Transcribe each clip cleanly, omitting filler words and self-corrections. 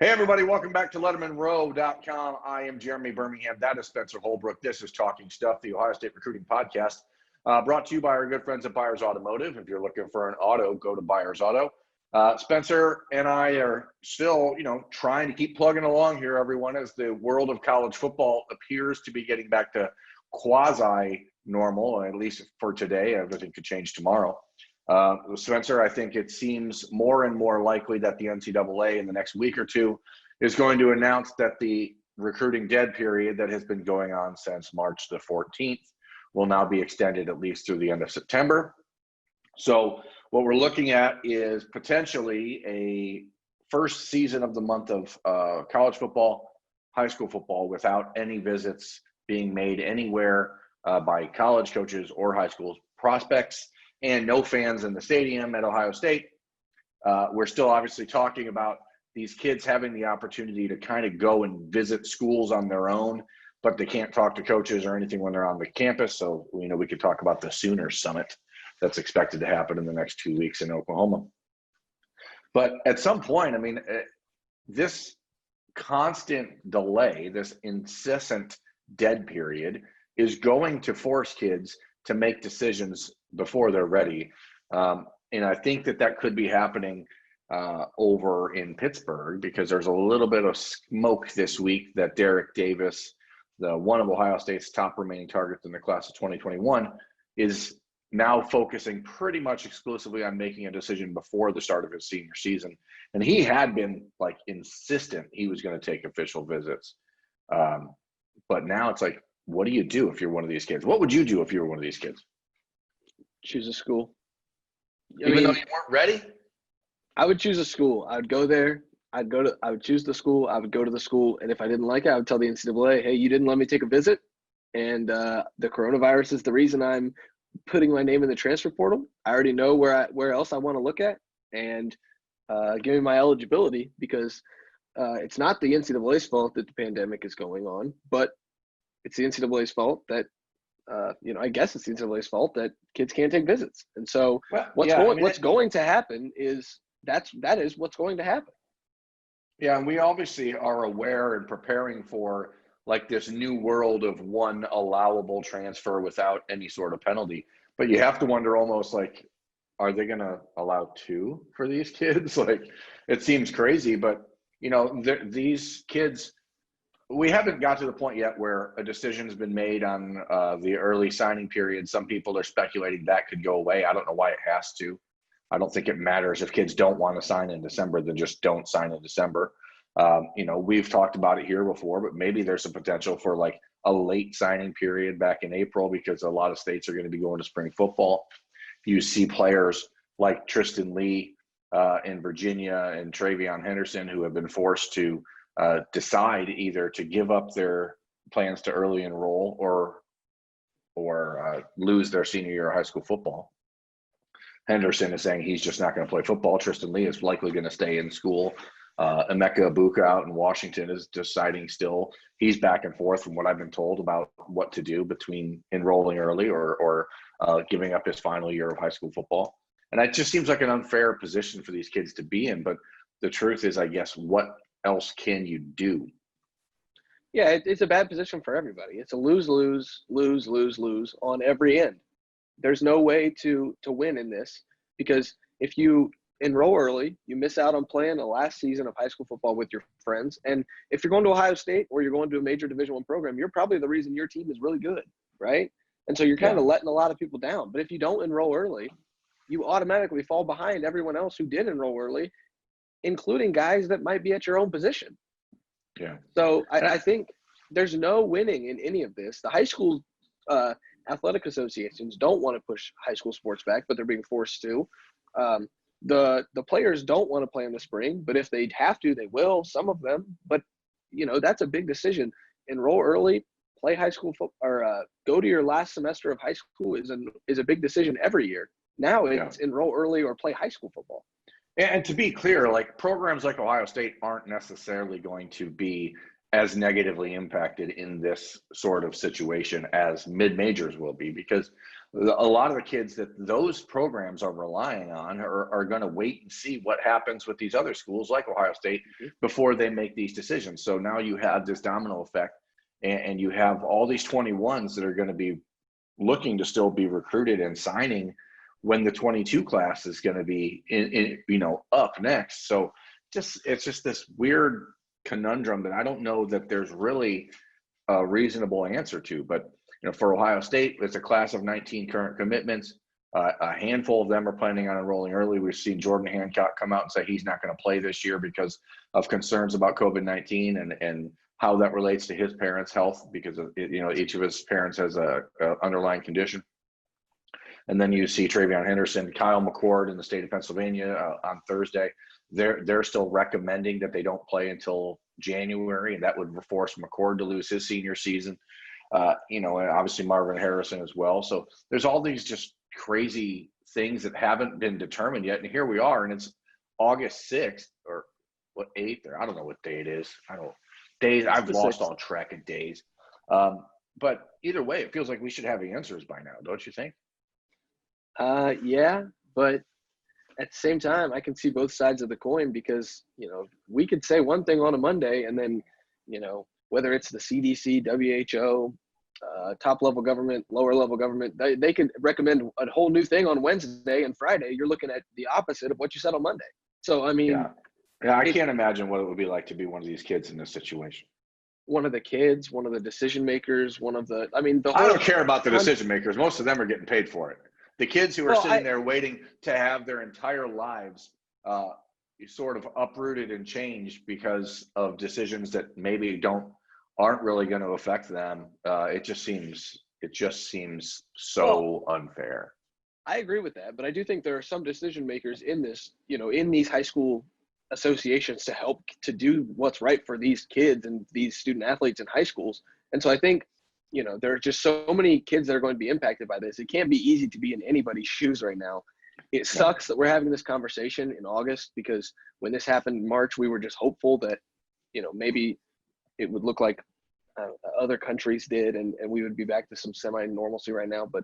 Hey, everybody, welcome back to LettermenRow.com. I am Jeremy Birmingham. That is Spencer Holbrook. This is Talking Stuff, the Ohio State Recruiting Podcast, brought to you by our good friends at Byers Automotive. If you're looking for an auto, go to Byers Auto. Spencer and I are still, trying to keep plugging along here, everyone, as the world of college football appears to be getting back to quasi-normal, at least for today. Everything could change tomorrow. Spencer, I think it seems more and more likely that the NCAA in the next week or two is going to announce that the recruiting dead period that has been going on since March the 14th will now be extended at least through the end of September. So what we're looking at is potentially a first season of the month of college football, high school football, without any visits being made anywhere by college coaches or high school prospects, and no fans in the stadium at Ohio State. We're still obviously talking about these kids having the opportunity to kind of go and visit schools on their own, but they can't talk to coaches or anything when they're on the campus. So, we could talk about the Sooners Summit that's expected to happen in the next 2 weeks in Oklahoma. But at some point, this constant delay, this incessant dead period is going to force kids to make decisions before they're ready. And I think that could be happening over in Pittsburgh, because there's a little bit of smoke this week that Derrick Davis, one of Ohio State's top remaining targets in the class of 2021, is now focusing pretty much exclusively on making a decision before the start of his senior season. And he had been insistent he was going to take official visits. But now it's like, what do you do if you're one of these kids? What would you do if you were one of these kids? Choose a school. Even though you weren't ready? I would choose a school. I would go there. I would choose the school. I would go to the school. And if I didn't like it, I would tell the NCAA, hey, you didn't let me take a visit. And the coronavirus is the reason I'm putting my name in the transfer portal. I already know where else I want to look at, and give me my eligibility, because it's not the NCAA's fault that the pandemic is going on, but it's the NCAA's fault that, I guess it's the NCAA's fault that kids can't take visits. And so what's going to happen is that is what's going to happen. Yeah, and we obviously are aware and preparing for this new world of one allowable transfer without any sort of penalty. But you have to wonder almost are they going to allow two for these kids? It seems crazy, but these kids, we haven't got to the point yet where a decision has been made on the early signing period. Some people are speculating that could go away. I don't know why it has to. I don't think it matters. If kids don't want to sign in December, then just don't sign in December. We've talked about it here before, but maybe there's a potential for a late signing period back in April, because a lot of states are going to be going to spring football. You see players like Tristan Lee in Virginia and Travion Henderson who have been forced to decide either to give up their plans to early enroll or lose their senior year of high school football. Henderson is saying he's just not going to play football. Tristan Lee is likely going to stay in school. Emeka Ibuka out in Washington is deciding still. He's back and forth from what I've been told about what to do between enrolling early or giving up his final year of high school football. And it just seems like an unfair position for these kids to be in. But the truth is, I guess, what else can you do? Yeah, it's a bad position for everybody. It's a lose on every end. There's no way to win in this, because if you enroll early, you miss out on playing the last season of high school football with your friends. And if you're going to Ohio State or you're going to a major Division I program, you're probably the reason your team is really good, right? And so you're kind of letting a lot of people down. But if you don't enroll early, you automatically fall behind everyone else who did enroll early, including guys that might be at your own position. Yeah. So I think there's no winning in any of this. The high school athletic associations don't want to push high school sports back, but they're being forced to. The players don't want to play in the spring, but if they have to, they will, some of them. But, that's a big decision. Enroll early, play high school football, or go to your last semester of high school is a big decision every year. Now it's enroll early or play high school football. And to be clear, programs like Ohio State aren't necessarily going to be as negatively impacted in this sort of situation as mid-majors will be, because a lot of the kids that those programs are relying on are going to wait and see what happens with these other schools like Ohio State before they make these decisions. So now you have this domino effect, and you have all these 21s that are going to be looking to still be recruited and signing when the 22 class is going to be up next. So it's just this weird conundrum that I don't know that there's really a reasonable answer to. But for Ohio State, it's a class of 19 current commitments. A handful of them are planning on enrolling early. We've seen Jordan Hancock come out and say he's not going to play this year because of concerns about COVID-19 and how that relates to his parents' health, because each of his parents has a underlying condition. And then you see Travion Henderson, Kyle McCord in the state of Pennsylvania on Thursday. They're still recommending that they don't play until January, and that would force McCord to lose his senior season. And obviously Marvin Harrison as well. So there's all these just crazy things that haven't been determined yet. And here we are, and it's August 6th or 8th, or I don't know what day it is. I've lost all track of days. But either way, it feels like we should have answers by now, don't you think? Yeah, but at the same time, I can see both sides of the coin, because, we could say one thing on a Monday, and then, whether it's the CDC, WHO, top level government, lower level government, they could recommend a whole new thing on Wednesday, and Friday you're looking at the opposite of what you said on Monday. So, I mean, yeah, I can't imagine what it would be like to be one of these kids in this situation. One of the kids, one of the decision makers, I don't care about the decision makers. Most of them are getting paid for it. The kids who are sitting there waiting to have their entire lives sort of uprooted and changed because of decisions that maybe aren't really going to affect them. It just seems so unfair. I agree with that, but I do think there are some decision makers in this, in these high school associations to help to do what's right for these kids and these student athletes in high schools. And so I think, there are just so many kids that are going to be impacted by this. It can't be easy to be in anybody's shoes right now. It sucks that we're having this conversation in August, because when this happened in March, we were just hopeful that, maybe it would look like other countries did, and we would be back to some semi-normalcy right now. But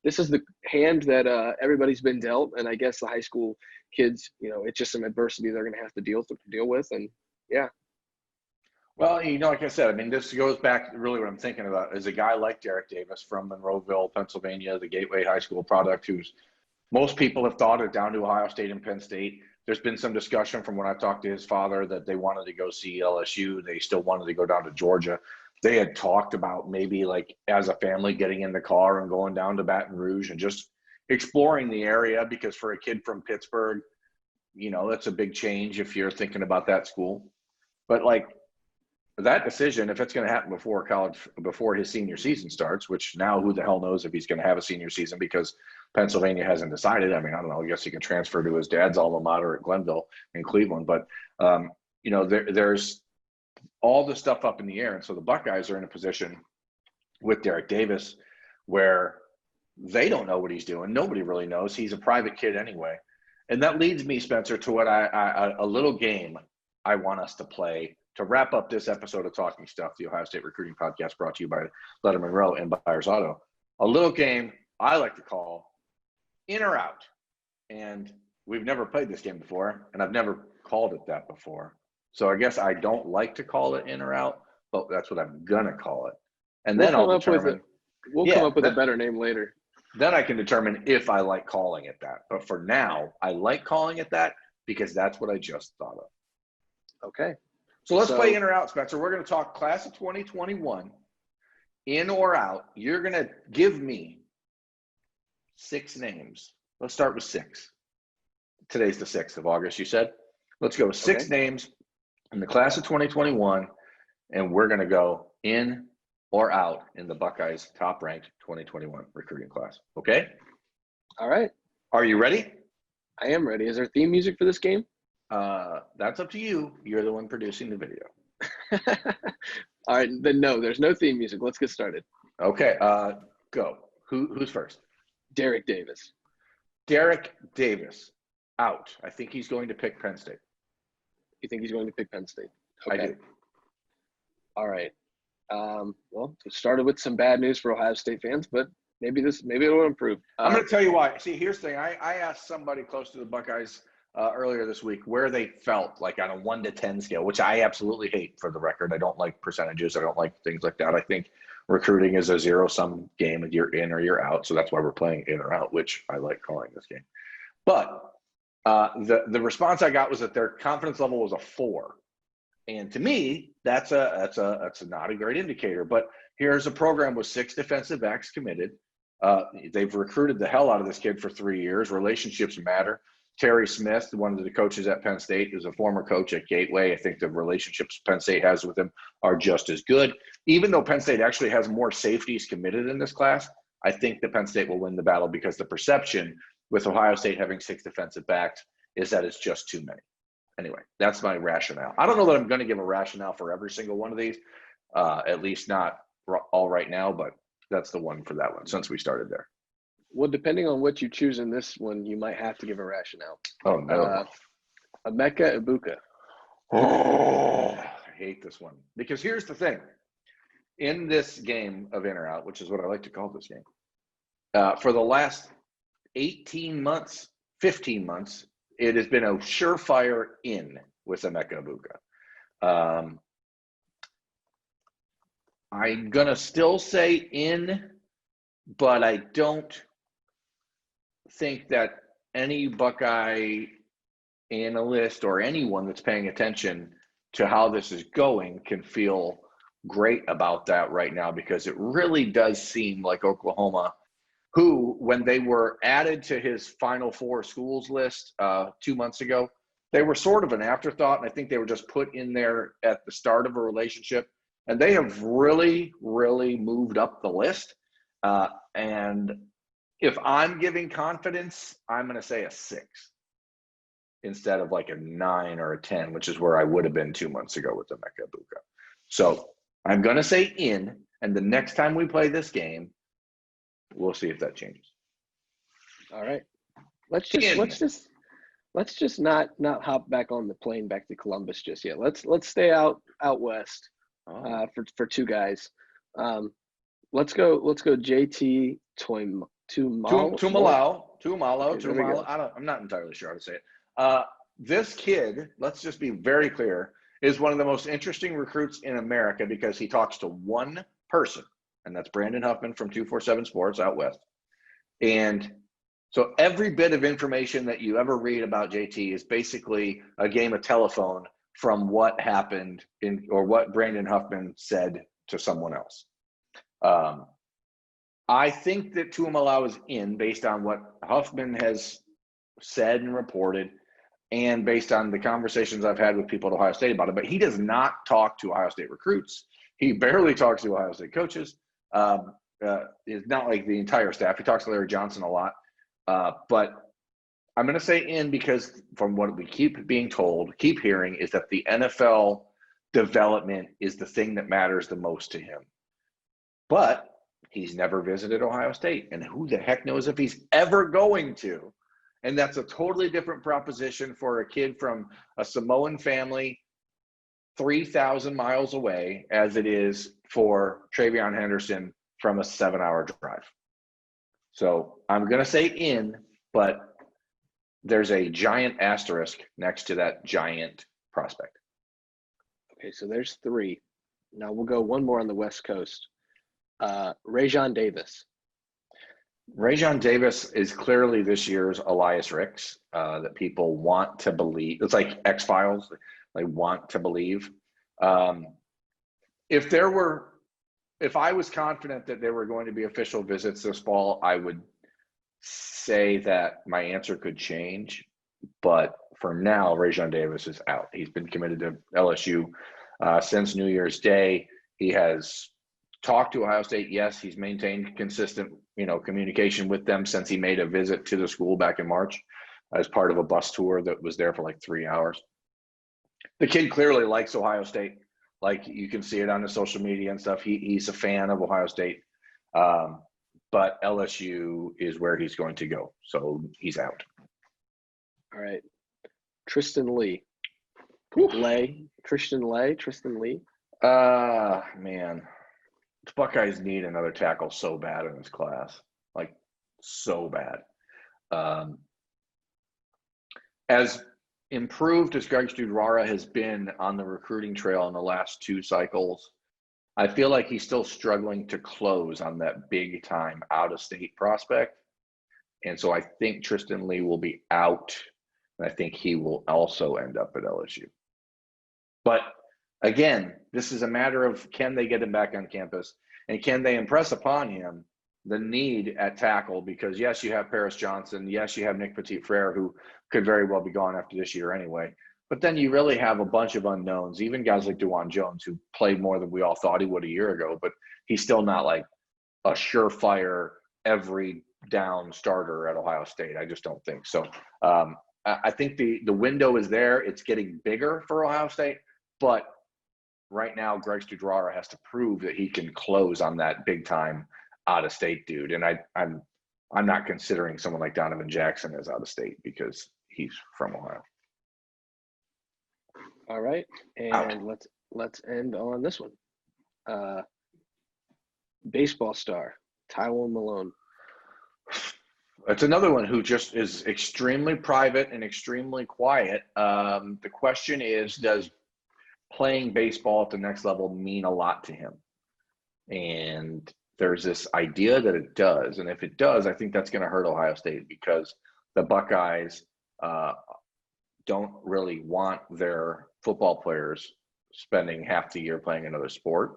this is the hand that everybody's been dealt, and I guess the high school kids, it's just some adversity they're going to have to deal with, and yeah. Well, like I said, this goes back to really what I'm thinking about is a guy like Derrick Davis from Monroeville, Pennsylvania, the Gateway High School product, who's most people have thought it down to Ohio State and Penn State. There's been some discussion from when I talked to his father that they wanted to go see LSU. They still wanted to go down to Georgia. They had talked about maybe like as a family getting in the car and going down to Baton Rouge and just exploring the area, because for a kid from Pittsburgh, that's a big change if you're thinking about that school. But like that decision, if it's going to happen before his senior season starts, which now who the hell knows if he's going to have a senior season, because Pennsylvania hasn't decided. I don't know. I guess he can transfer to his dad's alma mater at Glenville in Cleveland. But, there's all the stuff up in the air. And so the Buckeyes are in a position with Derrick Davis where they don't know what he's doing. Nobody really knows. He's a private kid anyway. And that leads me, Spencer, to what a little game I want us to play to wrap up this episode of Talking Stuff, the Ohio State Recruiting Podcast brought to you by Lettermen Row and Byers Auto. A little game I like to call In or Out. And we've never played this game before, and I've never called it that before. So I guess I don't like to call it In or Out, but that's what I'm going to call it. And then I'll determine. We'll come up with a better name later. Then I can determine if I like calling it that. But for now, I like calling it that because that's what I just thought of. Okay. So let's play In or Out, Spencer. We're going to talk class of 2021, in or out. You're going to give me 6 names. Let's start with 6. Today's the 6th of August, you said. Let's go with 6 names in the class of 2021, and we're going to go in or out in the Buckeyes' top-ranked 2021 recruiting class. Okay? All right. Are you ready? I am ready. Is there theme music for this game? That's up to you. You're the one producing the video. All right, then no, there's no theme music. Let's get started. Okay, go. Who's first? Derrick Davis. Derrick Davis, out. I think he's going to pick Penn State. You think he's going to pick Penn State? Okay. I do. All right. Well, it started with some bad news for Ohio State fans, but maybe it'll improve. I'm going to tell you why. See, here's the thing. I asked somebody close to the Buckeyes earlier this week where they felt like on a 1 to 10 scale, which I absolutely hate for the record. I don't like percentages. I don't like things like that. I think recruiting is a zero-sum game and you're in or you're out. So that's why we're playing in or out, which I like calling this game. But the response I got was that their confidence level was a 4. And to me, that's not a great indicator. But here's a program with 6 defensive backs committed. They've recruited the hell out of this kid for 3 years. Relationships matter. Terry Smith, one of the coaches at Penn State, is a former coach at Gateway. I think the relationships Penn State has with him are just as good. Even though Penn State actually has more safeties committed in this class, I think that Penn State will win the battle because the perception with Ohio State having 6 defensive backs is that it's just too many. Anyway, that's my rationale. I don't know that I'm going to give a rationale for every single one of these, at least not all right now, but that's the one for that one since we started there. Well, depending on what you choose in this one, you might have to give a rationale. Oh, no. Emeka Ibuka. Oh, I hate this one. Because here's the thing. In this game of in or out, which is what I like to call this game, for the last 18 months, 15 months, it has been a surefire in with Emeka Ibuka. I'm going to still say in, but I don't think that any Buckeye analyst or anyone that's paying attention to how this is going can feel great about that right now, because it really does seem like Oklahoma, who, when they were added to his Final Four schools list 2 months ago, they were sort of an afterthought, and I think they were just put in there at the start of a relationship. And they have really, really moved up the list. And if I'm giving confidence, I'm going to say a 6 instead of like a 9 or a 10, which is where I would have been 2 months ago with Emeka Ibuka. So I'm going to say in, and the next time we play this game, we'll see if that changes. All right. Let's just not hop back on the plane back to Columbus just yet. Let's stay out west for 2 guys. Let's go JT Tuimoloau. I'm not entirely sure how to say it. This kid, let's just be very clear, is one of the most interesting recruits in America because he talks to one person, and that's Brandon Huffman from 247 Sports out west. And so every bit of information that you ever read about JT is basically a game of telephone from what happened or what Brandon Huffman said to someone else. I think that Tuimoloau is in based on what Huffman has said and reported, and based on the conversations I've had with people at Ohio State about it. But he does not talk to Ohio State recruits. He barely talks to Ohio State coaches. It's not like the entire staff. He talks to Larry Johnson a lot. But I'm going to say in because from what we keep being told, keep hearing, is that the NFL development is the thing that matters the most to him. But he's never visited Ohio State, and who the heck knows if he's ever going to. And that's a totally different proposition for a kid from a Samoan family 3,000 miles away as it is for Travion Henderson from a 7-hour drive. So I'm going to say in, but there's a giant asterisk next to that giant prospect. Okay, so there's 3. Now we'll go one more on the West Coast. Rajon Davis. Rajon Davis is clearly this year's Elias Ricks that people want to believe. It's like X-Files. They want to believe. If I was confident that there were going to be official visits this fall, I would say that my answer could change. But for now, Rajon Davis is out. He's been committed to LSU since New Year's Day. He has talked to Ohio State. Yes, he's maintained consistent, communication with them since he made a visit to the school back in March as part of a bus tour that was there for like 3 hours. The kid clearly likes Ohio State. Like you can see it on his social media and stuff. He's a fan of Ohio State, but LSU is where he's going to go. So he's out. All right. Tristan Lee. Tristan Lee. Man. The Buckeyes need another tackle so bad in this class. so bad. As improved as Greg Studrara has been on the recruiting trail in the last 2 cycles, I feel like he's still struggling to close on that big time out-of-state prospect. And so I think Tristan Lee will be out, and I think he will also end up at LSU. But again, this is a matter of, can they get him back on campus, and can they impress upon him the need at tackle? Because yes, you have Paris Johnson. Yes, you have Nick Petit-Frere, who could very well be gone after this year anyway. But then you really have a bunch of unknowns, even guys like DeJuan Jones, who played more than we all thought he would a year ago, but he's still not like a surefire every down starter at Ohio State. I just don't think so. I think the window is there. It's getting bigger for Ohio State, but right now Greg Studrara has to prove that he can close on that big time out of state dude. And I'm not considering someone like Donovan Jackson as out of state because he's from Ohio. All right, and let's end on this one. Baseball star Tywone Malone. It's another one who just is extremely private and extremely quiet. The question is, does playing baseball at the next level mean a lot to him? And there's this idea that it does. And if it does, I think that's going to hurt Ohio State, because the Buckeyes don't really want their football players spending half the year playing another sport.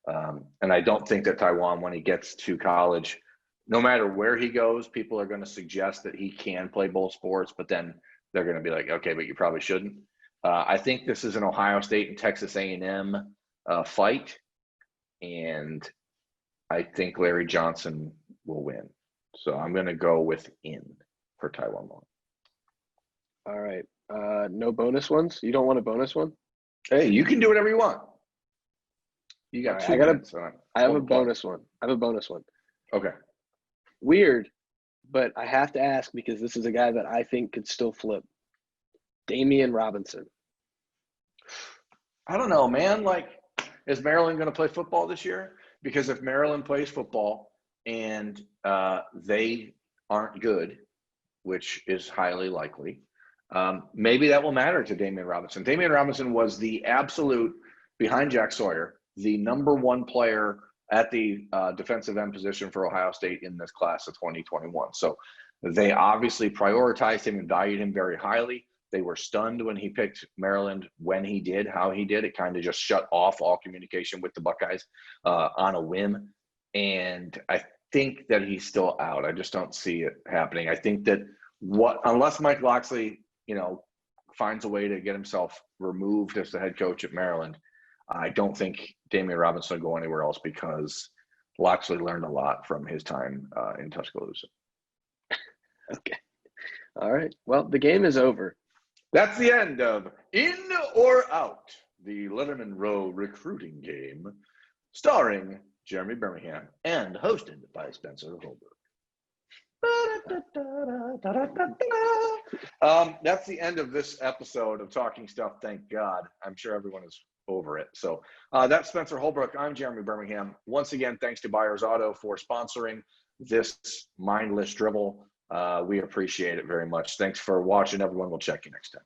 And I don't think that Tywone, when he gets to college, no matter where he goes, people are going to suggest that he can play both sports, but then they're going to be like, okay, but you probably shouldn't. I think this is an Ohio State and Texas A&M fight, and I think Larry Johnson will win. So I'm going to go with in for Tywone Malone. All right. No bonus ones? You don't want a bonus one? Hey, you can do whatever you want. You got All 2 right, minutes. I have a bonus one. Okay. Weird, but I have to ask because this is a guy that I think could still flip. Damian Robinson. I don't know, man. Like, is Maryland going to play football this year? Because if Maryland plays football and they aren't good, which is highly likely, maybe that will matter to Damian Robinson. Damian Robinson was the absolute, behind Jack Sawyer, the #1 player at the defensive end position for Ohio State in this class of 2021. So they obviously prioritized him and valued him very highly. They were stunned when he picked Maryland, when he did, how he did. It kind of just shut off all communication with the Buckeyes on a whim. And I think that he's still out. I just don't see it happening. I think that unless Mike Locksley, finds a way to get himself removed as the head coach at Maryland, I don't think Damian Robinson will go anywhere else, because Locksley learned a lot from his time in Tuscaloosa. Okay. All right. Well, the game is over. That's the end of In or Out, the Lettermen Row recruiting game, starring Jeremy Birmingham and hosted by Spencer Holbrook. That's the end of this episode of Talking Stuff, thank God. I'm sure everyone is over it. So that's Spencer Holbrook. I'm Jeremy Birmingham. Once again, thanks to Byers Auto for sponsoring this mindless dribble. We appreciate it very much. Thanks for watching, everyone. We'll check you next time.